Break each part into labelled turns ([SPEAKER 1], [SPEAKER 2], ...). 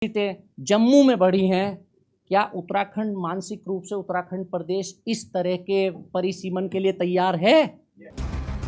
[SPEAKER 1] सीटें जम्मू में बढ़ी हैं। क्या उत्तराखंड मानसिक रूप से उत्तराखंड प्रदेश इस तरह के परिसीमन के लिए तैयार है?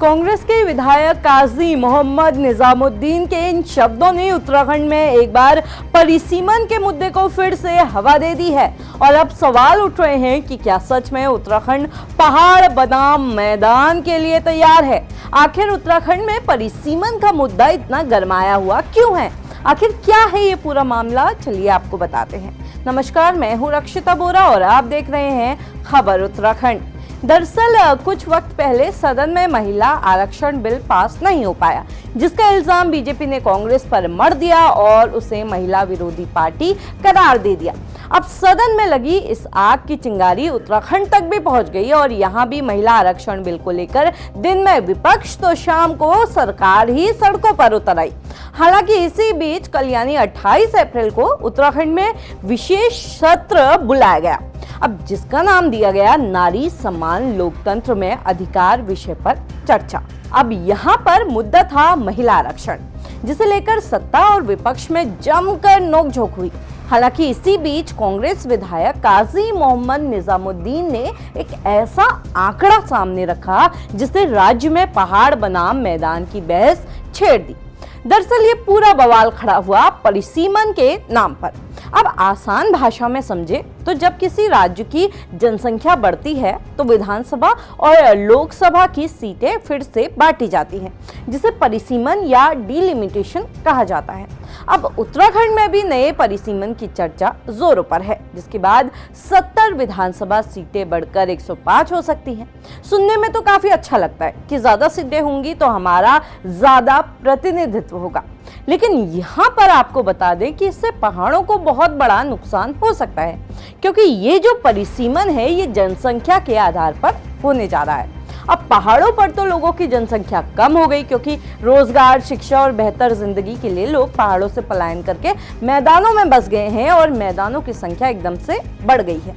[SPEAKER 2] कांग्रेस के विधायक काजी मोहम्मद निजामुद्दीन के इन शब्दों ने उत्तराखंड में एक बार परिसीमन के मुद्दे को फिर से हवा दे दी है और अब सवाल उठ रहे हैं कि क्या सच में उत्तराखंड पहाड़ बनाम मैदान के लिए तैयार है। आखिर उत्तराखंड में परिसीमन का मुद्दा इतना गरमाया हुआ क्यों है? आखिर क्या है ये पूरा मामला, चलिए आपको बताते हैं। नमस्कार, मैं हूँ रक्षिता बोरा और आप देख रहे हैं खबर उत्तराखंड। दरअसल कुछ वक्त पहले सदन में महिला आरक्षण बिल पास नहीं हो पाया, जिसका इल्जाम बीजेपी ने कांग्रेस पर मढ़ दिया और उसे महिला विरोधी पार्टी करार दे दिया। अब सदन में लगी इस आग की चिंगारी उत्तराखंड तक भी पहुंच गई और यहाँ भी महिला आरक्षण बिल को लेकर दिन में विपक्ष तो शाम को सरकार ही सड़कों पर उतर आई। हालांकि इसी बीच कल यानी 28 अप्रैल को उत्तराखंड में विशेष सत्र बुलाया गया, अब जिसका नाम दिया गया नारी सम्मान लोकतंत्र में अधिकार विषय पर चर्चा। अब यहाँ पर मुद्दा था महिला आरक्षण, जिसे लेकर सत्ता और विपक्ष में जमकर नोकझोंक हुई। हालांकि इसी बीच कांग्रेस विधायक काजी मोहम्मद निजामुद्दीन ने एक ऐसा आंकड़ा सामने रखा जिससे राज्य में पहाड़ बनाम मैदान की बहस छेड़ दी। दरअसल ये पूरा बवाल खड़ा हुआ परिसीमन के नाम पर। अब आसान भाषा में समझे तो जब किसी राज्य की जनसंख्या बढ़ती है तो विधानसभा और लोकसभा की सीटें फिर से बांटी जाती हैं, जिसे परिसीमन या डिलिमिटेशन कहा जाता है। अब उत्तराखंड में भी नए परिसीमन की चर्चा जोरों पर है, जिसके बाद 70 विधानसभा सीटें बढ़कर 105 हो सकती हैं। सुनने में तो काफी अच्छा लगता है कि ज्यादा सीटें होंगी तो हमारा ज्यादा प्रतिनिधित्व होगा, लेकिन यहाँ पर आपको बता दें कि इससे पहाड़ों को बहुत बड़ा नुकसान हो सकता है, क्योंकि ये जो परिसीमन है ये जनसंख्या के आधार पर होने जा रहा है। अब पहाड़ों पर तो लोगों की जनसंख्या कम हो गई, क्योंकि रोजगार, शिक्षा और बेहतर जिंदगी के लिए लोग पहाड़ों से पलायन करके मैदानों में बस गए हैं और मैदानों की संख्या एकदम से बढ़ गई है।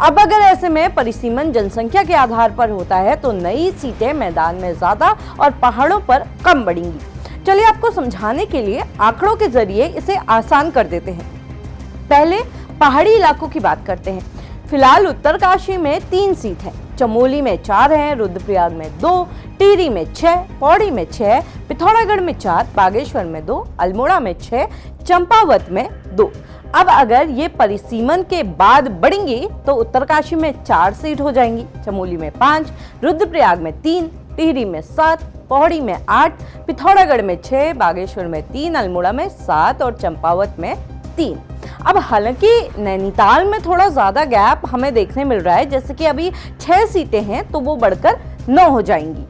[SPEAKER 2] अब अगर ऐसे में परिसीमन जनसंख्या के आधार पर होता है तो नई सीटें मैदान में ज्यादा और पहाड़ों पर कम बढ़ेंगी। चलिए आपको समझाने के लिए आंकड़ों के जरिए इसे आसान कर देते हैं। पहले पहाड़ी इलाकों की बात करते हैं। फिलहाल उत्तरकाशी में 3 सीट है, चमोली में 4 हैं, रुद्रप्रयाग में 2, टिहरी में 6, पौड़ी में 6, पिथौरागढ़ में 4, बागेश्वर में 2, अल्मोड़ा में 6, चंपावत में 2। अब अगर ये परिसीमन के बाद बढ़ेंगी तो उत्तरकाशी में 4 सीट हो जाएंगी, चमोली में 5, रुद्रप्रयाग में 3, टिहरी में 7, पौड़ी में 8, पिथौरागढ़ में 6, बागेश्वर में 3, अल्मोड़ा में 7 और चंपावत में 3। अब हालांकि नैनीताल में थोड़ा ज्यादा गैप हमें देखने मिल रहा है, जैसे कि अभी 6 सीटें हैं तो वो बढ़कर 9 हो जाएंगी।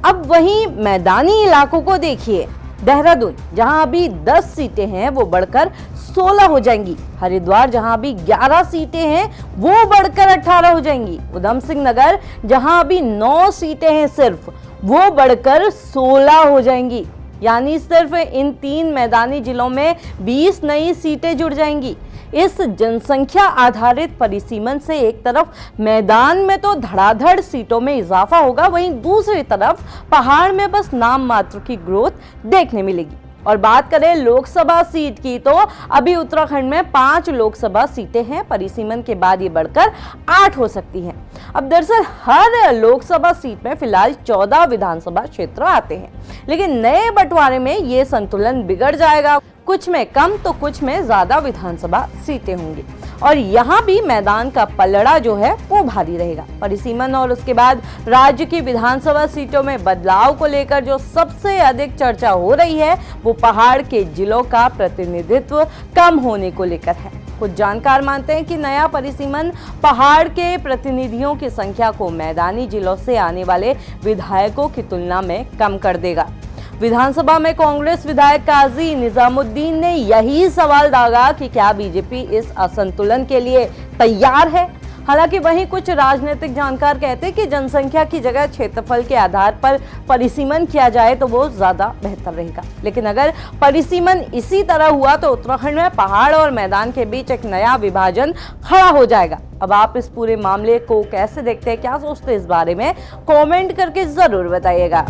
[SPEAKER 2] अब वहीं मैदानी इलाकों को देखिए, देहरादून जहां अभी 10 सीटें हैं वो बढ़कर 16 हो जाएंगी, हरिद्वार जहां अभी 11 सीटें हैं वो बढ़कर 18 हो जाएंगी, उधम सिंह नगर जहां अभी 9 सीटें हैं सिर्फ वो बढ़कर 16 हो जाएंगी। यानी सिर्फ इन 3 मैदानी जिलों में 20 नई सीटें जुड़ जाएंगी। इस जनसंख्या आधारित परिसीमन से एक तरफ मैदान में तो धड़ाधड़ सीटों में इजाफा होगा, वहीं दूसरी तरफ पहाड़ में बस नाम मात्र की ग्रोथ देखने मिलेगी। और बात करें लोकसभा सीट की तो अभी उत्तराखंड में 5 लोकसभा सीटें हैं, परिसीमन के बाद ये बढ़कर 8 हो सकती हैं। अब दरअसल हर लोकसभा सीट में फिलहाल 14 विधानसभा क्षेत्र आते हैं, लेकिन नए बंटवारे में ये संतुलन बिगड़ जाएगा, कुछ में कम तो कुछ में ज्यादा विधानसभा सीटें होंगी और यहाँ भी मैदान का पलड़ा जो है वो भारी रहेगा। परिसीमन और उसके बाद राज्य की विधानसभा सीटों में बदलाव को लेकर जो सबसे अधिक चर्चा हो रही है वो पहाड़ के जिलों का प्रतिनिधित्व कम होने को लेकर है। कुछ जानकार मानते हैं कि नया परिसीमन पहाड़ के प्रतिनिधियों की संख्या को मैदानी जिलों से आने वाले विधायकों की तुलना में कम कर देगा। विधानसभा में कांग्रेस विधायक काजी निजामुद्दीन ने यही सवाल दागा कि क्या बीजेपी इस असंतुलन के लिए तैयार है। हालांकि वहीं कुछ राजनीतिक जानकार कहते हैं कि जनसंख्या की जगह क्षेत्रफल के आधार पर परिसीमन किया जाए तो वो ज्यादा बेहतर रहेगा, लेकिन अगर परिसीमन इसी तरह हुआ तो उत्तराखंड में पहाड़ और मैदान के बीच एक नया विभाजन खड़ा हो जाएगा। अब आप इस पूरे मामले को कैसे देखते हैं, क्या सोचते हैं इस बारे में, कमेंट करके जरूर बताइएगा।